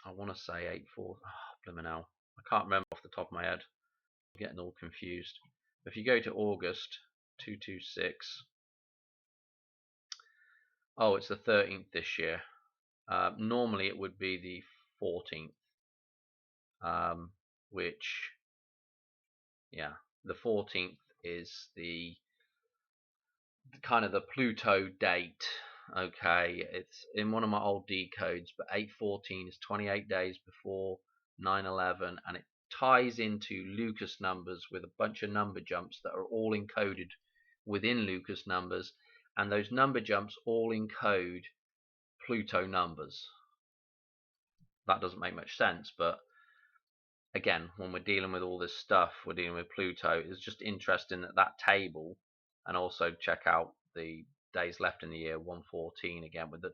I want to say 84. Oh, blimey now. I can't remember off the top of my head. I'm getting all confused. If you go to August 226, oh, it's the 13th this year. Normally it would be the 14th, which, yeah, the 14th is the kind of the Pluto date. Okay, it's in one of my old decodes, but 8/14 is 28 days before 9/11, and it ties into Lucas numbers with a bunch of number jumps that are all encoded within Lucas numbers, and those number jumps all encode Pluto numbers. That doesn't make much sense, but again, when we're dealing with all this stuff, we're dealing with Pluto. It's just interesting that table, and also check out the days left in the year 114 again with the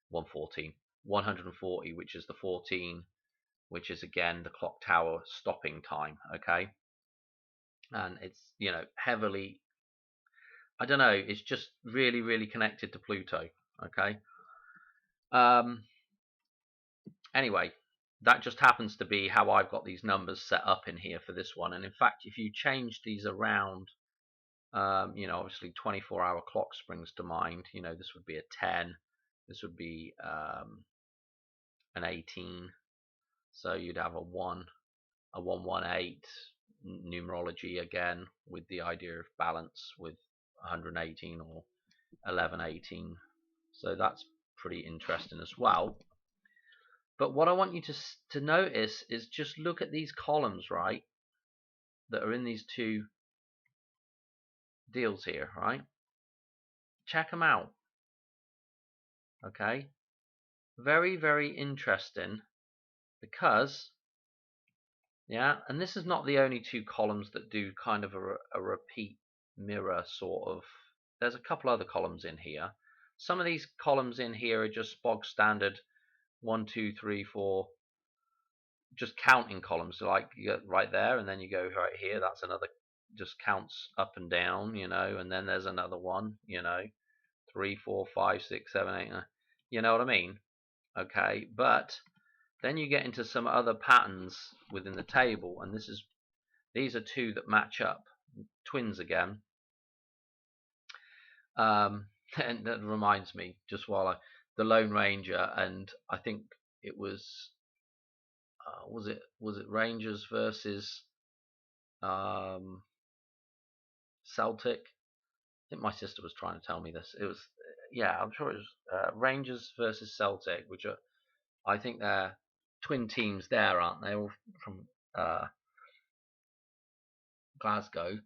140, which is the 14, which is again the clock tower stopping time. Okay, and it's, you know, heavily, I don't know, it's just really connected to Pluto. Okay, anyway, that just happens to be how I've got these numbers set up in here for this one. And in fact, if you change these around, you know, obviously 24-hour clock springs to mind. You know, this would be a 10, this would be an 18, so you'd have a 118 numerology again, with the idea of balance with 118 or 1118. So that's pretty interesting as well. But what I want you to notice is just look at these columns, right, that are in these two deals here, right? Check them out. Okay, very interesting, because, yeah, and this is not the only two columns that do kind of a repeat mirror sort of. There's a couple other columns in here. Some of these columns in here are just bog standard 1, 2, 3, 4, just counting columns. So like you get right there, and then you go right here, that's another, just counts up and down, you know, and then there's another one, you know. 3, 4, 5, 6, 7, 8. You know what I mean? Okay, but then you get into some other patterns within the table, and these are two that match up, twins again. And that reminds me, just while the Lone Ranger, and I think it was was it Rangers versus Celtic? I think my sister was trying to tell me this. It was, yeah, I'm sure it was Rangers versus Celtic, which are, I think they're twin teams there, aren't they? All from Glasgow,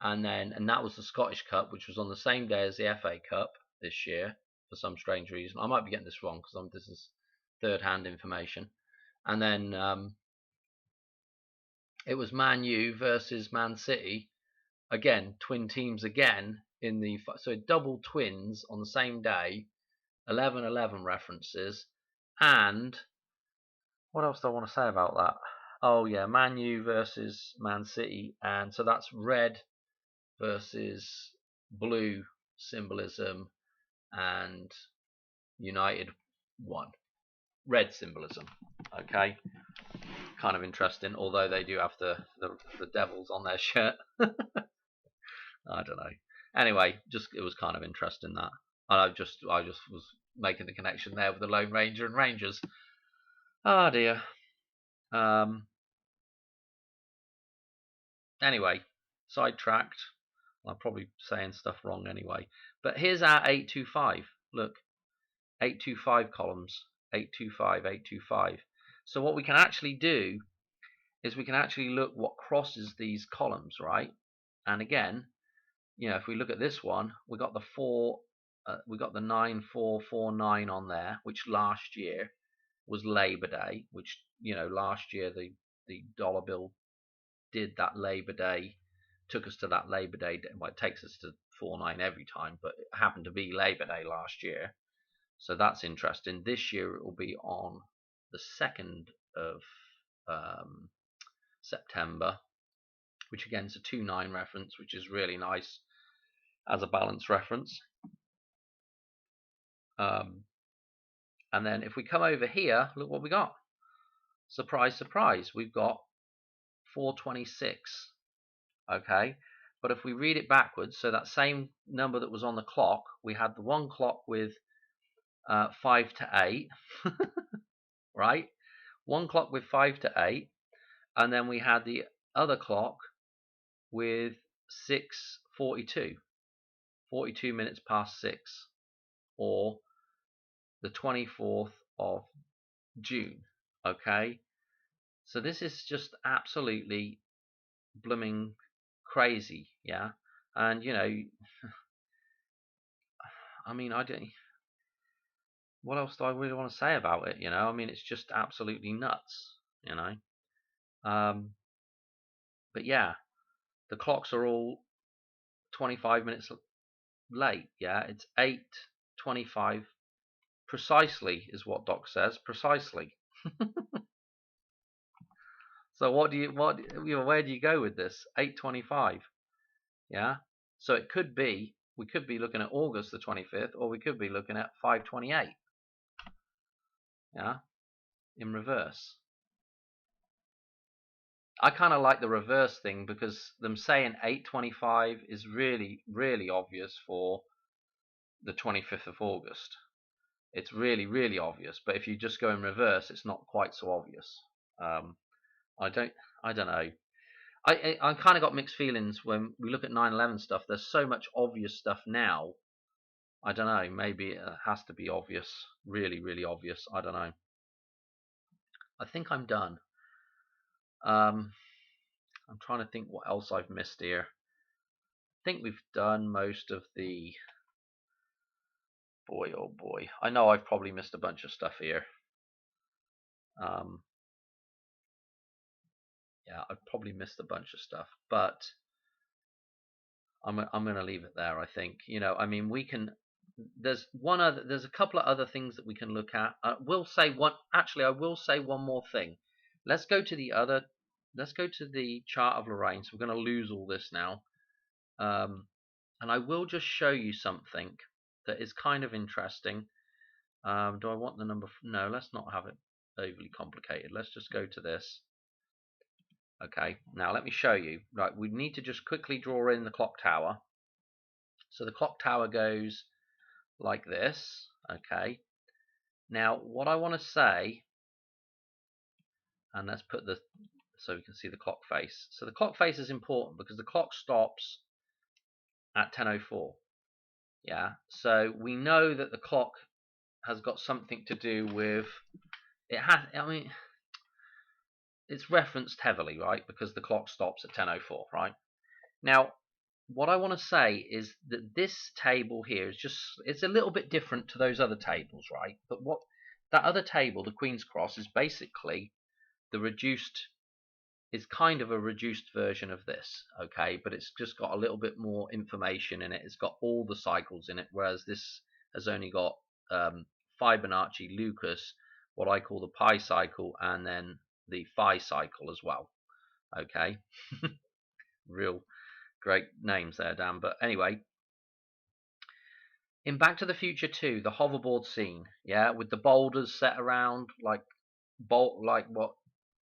and that was the Scottish Cup, which was on the same day as the FA Cup this year for some strange reason. I might be getting this wrong because this is third-hand information. And then it was Man U versus Man City, again twin teams again in the so double twins on the same day, 11-11 references. And what else do I want to say about that? Oh yeah, Man U versus Man City, and so that's red versus blue symbolism, and United won. Red symbolism. Okay, kind of interesting. Although they do have the devils on their shirt. I don't know. Anyway, just it was kind of interesting that. And I just was making the connection there with the Lone Ranger and Rangers. Ah dear. Anyway, sidetracked. I'm probably saying stuff wrong anyway. But here's our 825. Look, 825 columns. 825, 825. So what we can actually do is we can actually look what crosses these columns, right? And again, you know, if we look at this one, we got the 9449 on there, which last year was Labor Day, which, you know, last year the dollar bill did that Labor Day, took us to that Labor Day. Well, it takes us to 49 every time, but it happened to be Labor Day last year. So that's interesting. This year it will be on the 2nd of September, which again is a 2-9 reference, which is really nice as a balance reference. And then if we come over here, look what we got. Surprise, surprise, we've got 426. Okay, but if we read it backwards, so that same number that was on the clock, we had the one clock with 5 to 8, right? One clock with 5 to 8, and then we had the other clock with 6:42, 42 minutes past 6, or the 24th of June. Okay, so this is just absolutely blooming crazy, yeah. And you know, I mean, I don't. What else do I really want to say about it? You know, I mean, it's just absolutely nuts. You know, but yeah, the clocks are all 25 minutes late. Yeah, it's 8:25 precisely, is what Doc says. Precisely. So where do you go with this? 8:25. Yeah. So it could be, we could be looking at August the 25th, or we could be looking at 5:28. Yeah, in reverse. I kind of like the reverse thing because them saying 8:25 is really, really obvious for the 25th of August. It's really, really obvious. But if you just go in reverse, it's not quite so obvious. I don't know. I kind of got mixed feelings when we look at 9/11 stuff. There's so much obvious stuff now. I don't know. Maybe it has to be obvious. Really, really obvious. I don't know. I think I'm done. I'm trying to think what else I've missed here. I think we've done most of the. Boy, oh boy. I know I've probably missed a bunch of stuff here. Yeah, I've probably missed a bunch of stuff, but I'm going to leave it there. I think, you know, I mean, we can. There's a couple of other things that we can look at. I will say one more thing. Let's go to the chart of Lorraine. So we're going to lose all this now, and I will just show you something. that is kind of interesting. Do I want the number? No, let's not have it overly complicated. Let's just go to this. Okay, now let me show you. Right, we need to just quickly draw in the clock tower. So the clock tower goes like this. Okay, now what I want to say, and let's put the, so we can see the clock face. So the clock face is important because the clock stops at 10:04. Yeah, so we know that the clock has got something to do with it. I mean, it's referenced heavily, right? Because the clock stops at 10:04, right? Now, what I want to say is that this table here is it's a little bit different to those other tables, right? But what that other table, the Queen's Cross, is basically the reduced, is kind of a reduced version of this, okay? But it's just got a little bit more information in it. It's got all the cycles in it, whereas this has only got Fibonacci, Lucas, what I call the pi cycle, and then the phi cycle as well. Okay, real great names there, Dan. But anyway, in Back to the Future 2, the hoverboard scene, yeah, with the boulders set around like what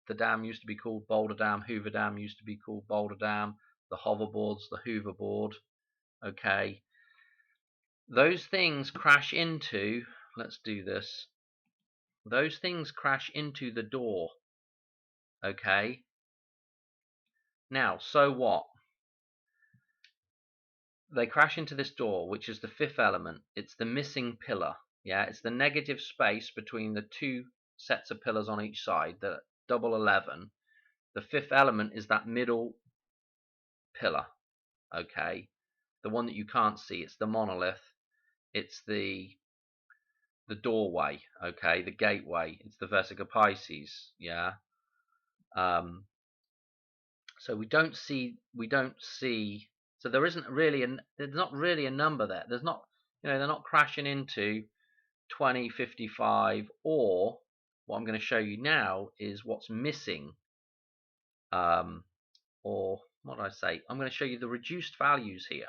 the dam used to be called, Boulder Dam. Hoover Dam used to be called Boulder Dam. The hoverboards, the Hooverboard. Okay, those things crash into. Let's do this. Those things crash into the door. Okay. Now, so what? They crash into this door, which is the fifth element. It's the missing pillar. Yeah, it's the negative space between the two sets of pillars on each side, the double 11. The fifth element is that middle pillar. Okay, the one that you can't see. It's the monolith. It's the doorway. Okay, the gateway. It's the Vesica Pisces. Yeah. So we don't see. So there isn't really there's not really a number there. There's not. They're not crashing into 2055, or what I'm going to show you now is what's missing. Or what did I say? I'm going to show you the reduced values here.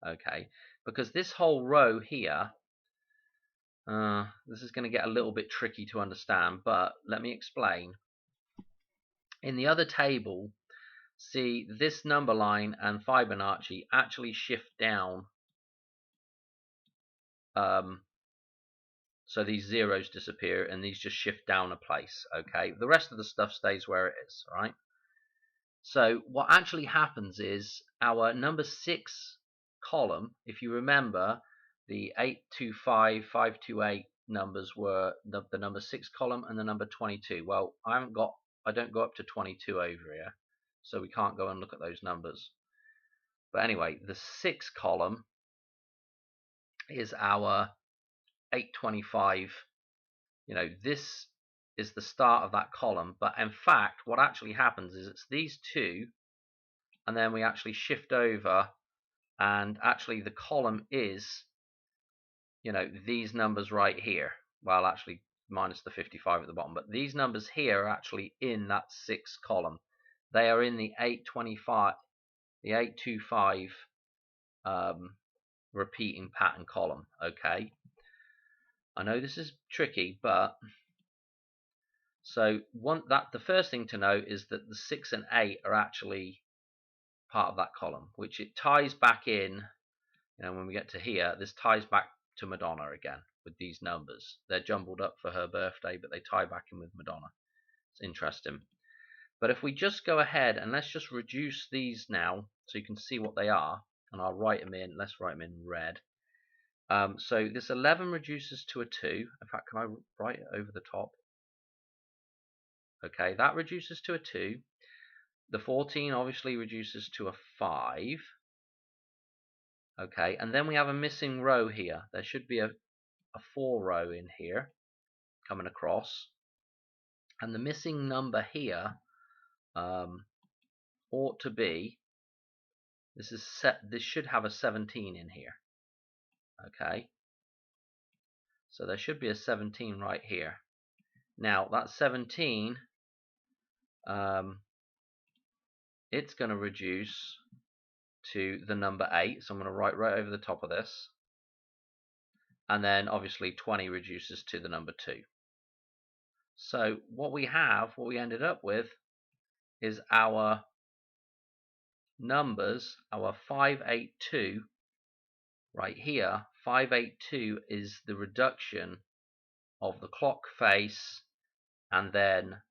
Okay, because this whole row here, this is going to get a little bit tricky to understand, but let me explain. In the other table, see this number line and Fibonacci actually shift down. So these zeros disappear and these just shift down a place. Okay, the rest of the stuff stays where it is, right? So what actually happens is our number 6 column, if you remember, the 825, 528 numbers were the number 6 column and the number 22. Well, I don't go up to 22 over here, so we can't go and look at those numbers. But anyway, the 6 column is our 825. This is the start of that column, but in fact what actually happens is it's these two, and then we actually shift over, and actually the column is these numbers right here. Well, actually minus the 55 at the bottom, but these numbers here are actually in that 6 column. They are in the 825, the 825 repeating pattern column. Okay, I know this is tricky, but so the first thing to note is that the 6 and 8 are actually part of that column, which it ties back in. When we get to here, this ties back to Madonna again with these numbers. They're jumbled up for her birthday, but they tie back in with Madonna. It's interesting. But if we just go ahead and let's just reduce these now so you can see what they are, and I'll write them in. Let's write them in red. So this 11 reduces to a 2. In fact, can I write it over the top? Okay, that reduces to a 2. The 14 obviously reduces to a 5. Okay, and then we have a missing row here. There should be a 4 row in here coming across. And the missing number here ought to be, this should have a 17 in here. Okay, so there should be a 17 right here. Now that 17, it's going to reduce to the number 8. So I'm going to write right over the top of this. and then obviously 20 reduces to the number 2. So what we ended up with is our numbers, our 582 right here. 582 is the reduction of the clock face, and then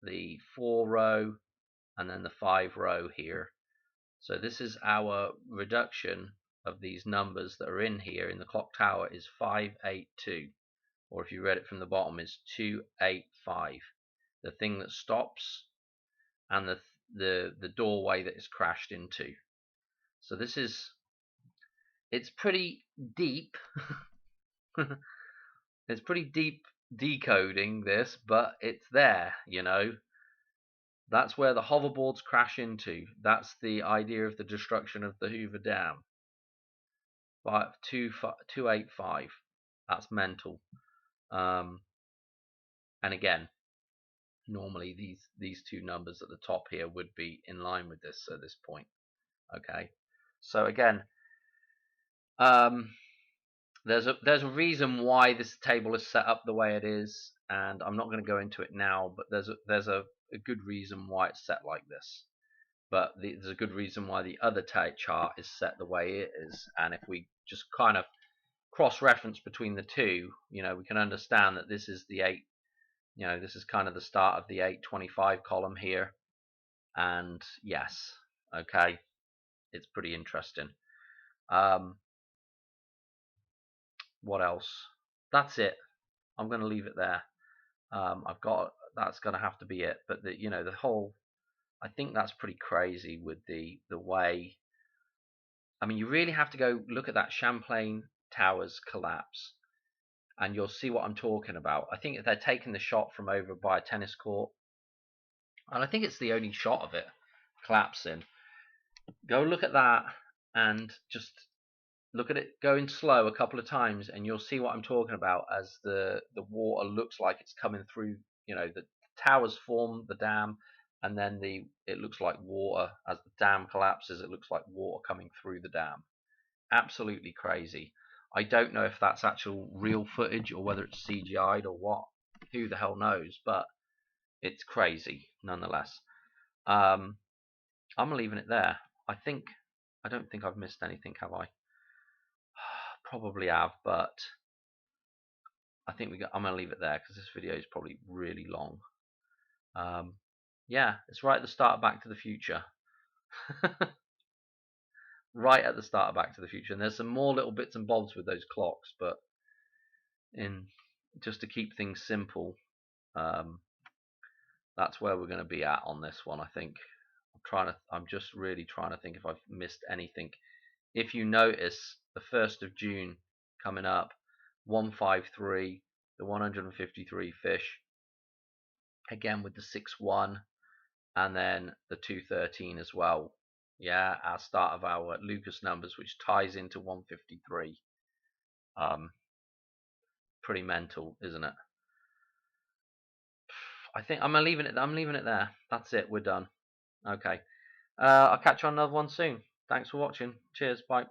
the 4 row, and then the 5 row here. So this is our reduction of these numbers that are in here in the clock tower is 582, or if you read it from the bottom is 285. The thing that stops, and the doorway that is crashed into. So this is, it's pretty deep. It's pretty deep decoding this, but it's there, you know. That's where the hoverboards crash into. That's the idea of the destruction of the Hoover Dam. 285. That's mental. And again, normally these two numbers at the top here would be in line with this at this point. Okay, so again, there's a reason why this table is set up the way it is, and I'm not going to go into it now, but there's a good reason why it's set like this. But there's a good reason why the other chart is set the way it is, and if we just kind of cross-reference between the two, you know, we can understand that this is the 8, you know, this is kind of the start of the 825 column here, and yes, okay, it's pretty interesting. What else? That's it. I'm going to leave it there. That's going to have to be it. But you know, the whole, I think that's pretty crazy with the way. I mean, you really have to go look at that Champlain Towers collapse, and you'll see what I'm talking about. I think they're taking the shot from over by a tennis court, and I think it's the only shot of it collapsing. Go look at that, and just look at it going slow a couple of times, and you'll see what I'm talking about as the water looks like it's coming through. You know, the towers form the dam, and then it looks like water as the dam collapses. It looks like water coming through the dam. Absolutely crazy. I don't know if that's actual real footage or whether it's CGI'd or what. Who the hell knows? But it's crazy nonetheless. I'm leaving it there. I don't think I've missed anything, have I? Probably have, but I think I'm going to leave it there because this video is probably really long. Yeah, it's right at the start of Back to the Future. Right at the start of Back to the Future. And there's some more little bits and bobs with those clocks, but just to keep things simple, that's where we're going to be at on this one, I think. I'm just really trying to think if I've missed anything. If you notice, the 1st of June coming up, 153, the 153 fish, again with the 6-1, and then the 213 as well. Yeah, our start of our Lucas numbers, which ties into 153. Pretty mental, isn't it? I think I'm leaving it there. That's it. We're done. Okay. I'll catch you on another one soon. Thanks for watching. Cheers. Bye.